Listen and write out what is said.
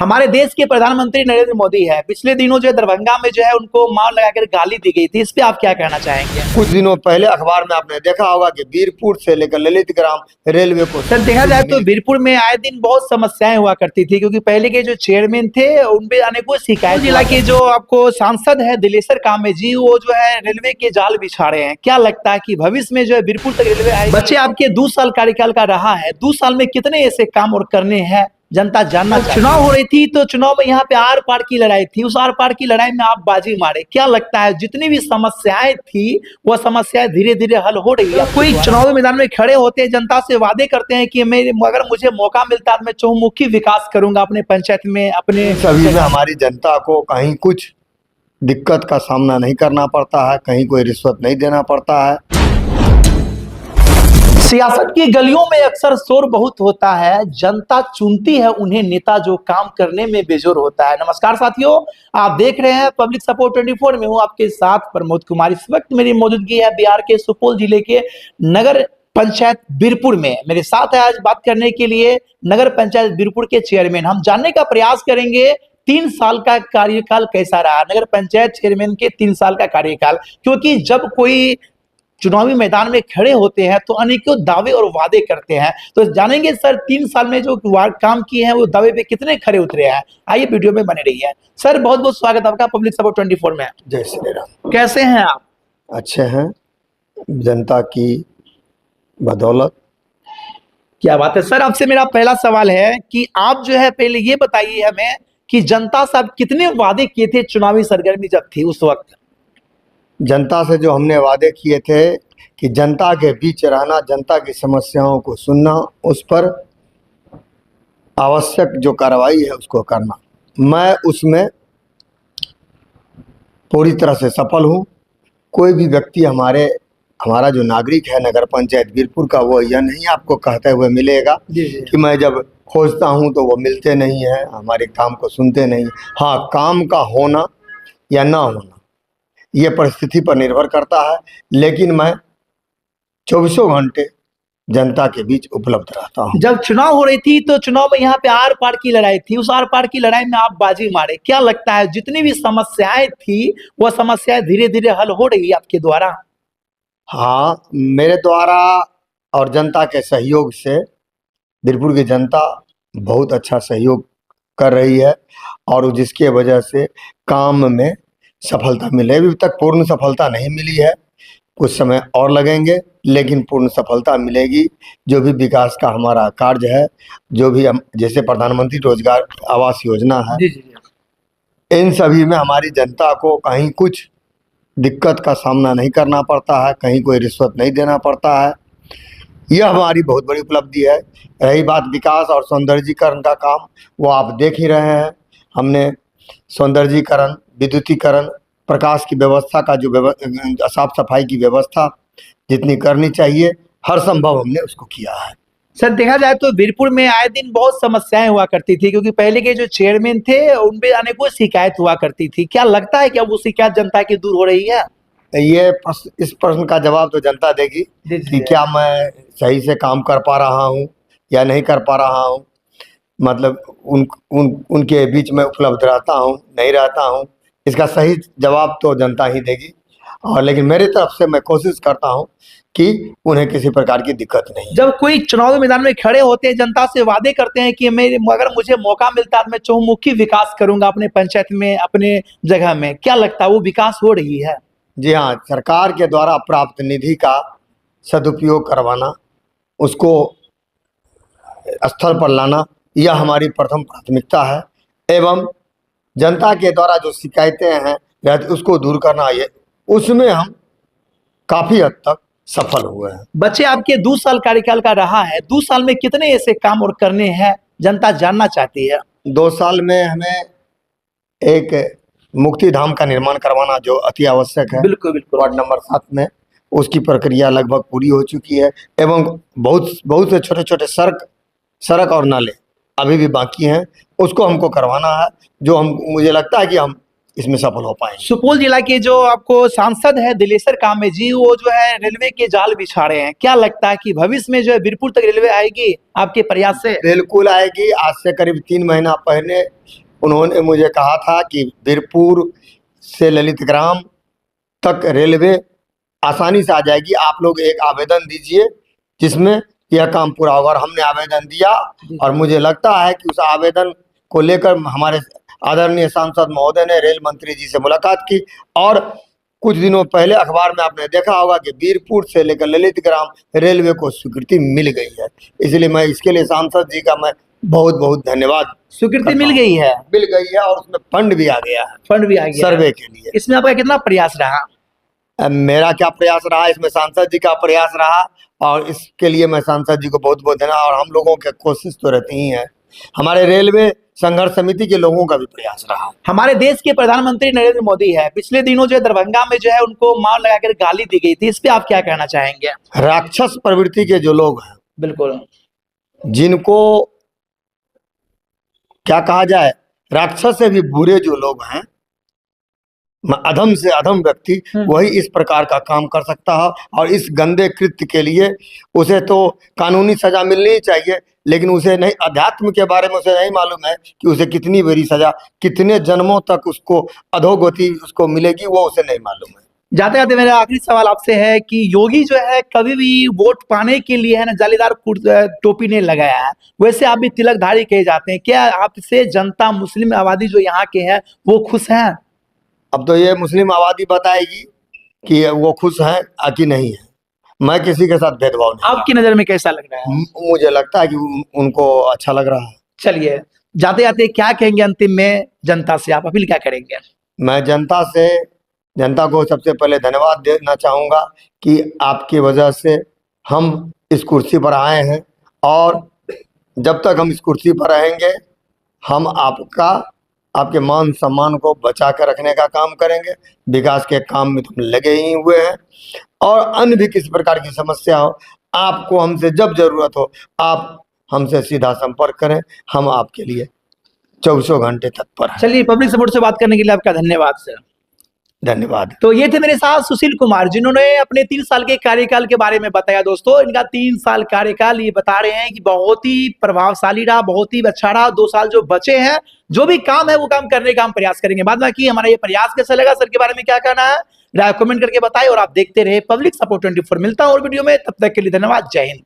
हमारे देश के प्रधानमंत्री नरेंद्र मोदी है। पिछले दिनों जो है दरभंगा में जो है उनको मार लगाकर गाली दी गई थी, इस पे आप क्या कहना चाहेंगे? कुछ दिनों पहले अखबार में आपने देखा होगा कि वीरपुर से लेकर ललित ग्राम रेलवे को सर देखा जाए तो वीरपुर में आए दिन बहुत समस्याएं हुआ करती थी, क्योंकि पहले के जो चेयरमैन थे उनपे अनेकों शिकायत। जिला के जो आपको सांसद है दिलेश्वर कामे जी, वो जो है रेलवे के जाल बिछा रहे हैं। क्या लगता है कि भविष्य में जो है वीरपुर तक रेलवे आएगी? बच्चे आपके 2 साल कार्यकाल का रहा है, 2 साल में कितने ऐसे काम और करने हैं जनता जानना चाहिए। चुनाव हो रही थी तो चुनाव में यहाँ पे आर पार की लड़ाई थी, उस आर पार की लड़ाई में आप बाजी मारे। क्या लगता है जितनी भी समस्याएं थी वो समस्याएं धीरे धीरे हल हो रही है? कोई चुनावी मैदान में खड़े होते हैं, जनता से वादे करते हैं कि अगर मुझे मौका मिलता है मैं चहुमुखी विकास करूंगा अपने पंचायत में, अपने सभी में हमारी जनता को कहीं कुछ दिक्कत का सामना नहीं करना पड़ता है, कहीं कोई रिश्वत नहीं देना पड़ता है। सियासत की गलियों में अक्सर शोर बहुत होता है, जनता चुनती है उन्हें नेता जो काम करने में बेजोर होता है। नमस्कार साथियों, आप देख रहे हैं पब्लिक सपोर्ट 24 में हूं आपके साथ प्रमोद कुमार। इस वक्त मेरी मौजूदगी है बिहार के सुपौल जिले के नगर पंचायत वीरपुर में। मेरे साथ है आज बात करने के लिए नगर पंचायत वीरपुर के चेयरमैन। हम जानने का प्रयास करेंगे 3 साल का कार्यकाल कैसा रहा नगर पंचायत चेयरमैन के 3 साल का कार्यकाल, क्योंकि जब कोई चुनावी मैदान में खड़े होते हैं तो अनेकों दावे और वादे करते हैं। तो जानेंगे सर 3 साल में जो काम किए हैं वो दावे पे कितने खड़े उतरे हैं। आइए वीडियो में बने रहिए। सर बहुत बहुत स्वागत आपका पब्लिक सपोर्ट 24 में। जय श्री राम। कैसे हैं आप? अच्छे हैं, जनता की बदौलत। क्या बात है। सर आपसे मेरा पहला सवाल है कि आप जो है पहले ये बताइए हमें कि जनता से आप कितने वादे किए थे चुनावी सरगर्मी जब थी उस वक्त? जनता से जो हमने वादे किए थे कि जनता के बीच रहना, जनता की समस्याओं को सुनना, उस पर आवश्यक जो कार्रवाई है उसको करना, मैं उसमें पूरी तरह से सफल हूँ। कोई भी व्यक्ति हमारा जो नागरिक है नगर पंचायत वीरपुर का, वो यह नहीं आपको कहते हुए मिलेगा कि मैं जब खोजता हूँ तो वो मिलते नहीं है, हमारे काम को सुनते नहीं। हाँ, काम का होना या ना होना ये परिस्थिति पर निर्भर करता है, लेकिन मैं 24 घंटे जनता के बीच उपलब्ध रहता हूं। जब चुनाव हो रही थी तो चुनाव में यहाँ पे आर पार की लड़ाई थी, उस आर पार की लड़ाई में आप बाजी मारे। क्या लगता है जितनी भी समस्याएं थी वो समस्याएं धीरे धीरे हल हो रही है आपके द्वारा? हाँ, मेरे द्वारा और जनता के सहयोग से वीरपुर की जनता बहुत अच्छा सहयोग कर रही है, और जिसके वजह से काम में सफलता मिले। अभी तक पूर्ण सफलता नहीं मिली है, कुछ समय और लगेंगे, लेकिन पूर्ण सफलता मिलेगी। जो भी विकास का हमारा कार्य है, जो भी जैसे प्रधानमंत्री रोजगार आवास योजना है, जी। इन सभी में हमारी जनता को कहीं कुछ दिक्कत का सामना नहीं करना पड़ता है, कहीं कोई रिश्वत नहीं देना पड़ता है। यह हमारी बहुत बड़ी उपलब्धि है। रही बात विकास और सौंदर्यीकरण का काम, वो आप देख ही रहे हैं। हमने सौंदर्यीकरण, विद्युतीकरण, प्रकाश की व्यवस्था का जो साफ सफाई की व्यवस्था जितनी करनी चाहिए, हर संभव हमने उसको किया है। सर देखा जाए तो वीरपुर में आए दिन बहुत समस्याएं हुआ करती थी, क्योंकि पहले के जो चेयरमैन थे उनपे अनेकों शिकायत हुआ करती थी। क्या लगता है कि अब वो शिकायत जनता की दूर हो रही है? इस प्रश्न का जवाब तो जनता देगी कि क्या मैं सही से काम कर पा रहा हूँ या नहीं कर पा रहा हूँ, मतलब उनके बीच में उपलब्ध रहता हूँ नहीं रहता हूँ, इसका सही जवाब तो जनता ही देगी। और लेकिन मेरी तरफ से मैं कोशिश करता हूँ कि उन्हें किसी प्रकार की दिक्कत नहीं। जब कोई चुनावी मैदान में खड़े होते हैं, जनता से वादे करते हैं कि अगर मुझे मौका मिलता है मैं चहुमुखी विकास करूंगा अपने पंचायत में, अपने जगह में। क्या लगता है वो विकास हो रही है? जी हाँ, सरकार के द्वारा प्राप्त निधि का सदुपयोग करवाना, उसको स्थल पर लाना, यह हमारी प्रथम प्राथमिकता है। एवं जनता के द्वारा जो शिकायतें हैं उसको दूर करना, ये उसमें हम काफ़ी हद तक सफल हुए हैं। बच्चे आपके 2 साल कार्यकाल का रहा है, 2 साल में कितने ऐसे काम और करने हैं जनता जानना चाहती है? 2 साल में हमें एक मुक्ति धाम का निर्माण करवाना जो अति आवश्यक है। बिल्कुल वार्ड नंबर 7 में उसकी प्रक्रिया लगभग पूरी हो चुकी है, एवं बहुत से छोटे छोटे सड़क और नाले अभी भी बाकी हैं, उसको हमको करवाना है। जो मुझे लगता है कि हम इसमें सफल हो पाएंगे। सुपौल जिला के जो आपको सांसद है दिलेश्वर कांबे जी, वो जो है रेलवे के जाल बिछा रहे हैं, क्या लगता है कि भविष्य में जो है वीरपुर तक रेलवे आएगी आपके प्रयास से? बिल्कुल आएगी। आज से करीब 3 महीना पहले उन्होंने मुझे कहा था कि वीरपुर से ललितग्राम तक रेलवे आसानी से आ जाएगी, आप लोग एक आवेदन दीजिए जिसमें यह काम पूरा होगा। और हमने आवेदन दिया और मुझे लगता है कि उस आवेदन को लेकर हमारे आदरणीय सांसद महोदय ने रेल मंत्री जी से मुलाकात की और कुछ दिनों पहले अखबार में आपने देखा होगा कि वीरपुर से लेकर ललितग्राम रेलवे को स्वीकृति मिल गई है। इसलिए मैं इसके लिए सांसद जी का मैं बहुत बहुत धन्यवाद। स्वीकृति मिल गई है? मिल गई है और उसमें फंड भी आ गया है, फंड भी आ गया सर्वे के लिए। इसमें आपका कितना प्रयास रहा? मेरा क्या प्रयास रहा, इसमें सांसद जी का प्रयास रहा और इसके लिए मैं सांसद जी को बहुत बहुत धन्यवाद। और हम लोगों की कोशिश तो रहती ही है, हमारे रेलवे संघर्ष समिति के लोगों का भी प्रयास रहा। हमारे देश के प्रधानमंत्री नरेंद्र मोदी है, पिछले दिनों जो है दरभंगा में जो है उनको मार लगाकर गाली दी गई थी, इस पे आप क्या कहना चाहेंगे? राक्षस प्रवृत्ति के जो लोग हैं, बिल्कुल, जिनको क्या कहा जाए, राक्षस से भी बुरे जो लोग हैं, अधम से अधम व्यक्ति, वही इस प्रकार का काम कर सकता है। और इस गंदे कृत्य के लिए उसे तो कानूनी सजा मिलनी चाहिए, लेकिन उसे नहीं, अध्यात्म के बारे में उसे नहीं मालूम है कि उसे कितनी बड़ी सजा, कितने जन्मों तक उसको अधोगति उसको मिलेगी, वो उसे नहीं मालूम है। जाते जाते मेरा आखिरी सवाल आपसे है कि योगी जो है कभी भी वोट पाने के लिए है ना जालीदार टोपी नहीं लगाया है, वैसे आप भी तिलकधारी कहे जाते हैं, क्या आपसे जनता मुस्लिम आबादी जो यहाँ के हैं वो खुश हैं? अब तो ये मुस्लिम आबादी बताएगी कि वो खुश हैं कि नहीं है। मैं किसी के साथ भेदभाव नहीं। आपकी नजर में कैसा लग रहा है? मुझे लगता है कि उनको अच्छा लग रहा है। चलिए, जाते जाते क्या कहेंगे अंतिम में जनता से, आप अपील क्या करेंगे? मैं जनता को सबसे पहले धन्यवाद देना चाहूँगा कि आपकी वजह से हम इस कुर्सी पर आए हैं और जब तक हम इस कुर्सी पर रहेंगे हम आपके मान सम्मान को बचा कर रखने का काम करेंगे। विकास के काम में तुम लगे ही हुए हैं और अन्य भी किसी प्रकार की समस्या हो, आपको हमसे जब जरूरत हो आप हमसे सीधा संपर्क करें, हम आपके लिए 24 घंटे तत्पर हैं। चलिए, पब्लिक सपोर्ट से बात करने के लिए आपका धन्यवाद सर। धन्यवाद। तो ये थे मेरे साथ सुशील कुमार, जिन्होंने अपने 3 साल के कार्यकाल के बारे में बताया। दोस्तों, इनका 3 साल कार्यकाल ये बता रहे हैं कि बहुत ही प्रभावशाली रहा, बहुत ही अच्छा रहा। 2 साल जो बचे हैं, जो भी काम है वो काम करने का हम प्रयास करेंगे। बाद बाकी हमारा ये प्रयास कैसा लगा, सर के बारे में क्या कहना है, राय कमेंट करके बताएं और आप देखते रहे पब्लिक सपोर्ट 24। मिलता हूं और वीडियो में, तब तक के लिए धन्यवाद। जय हिंद।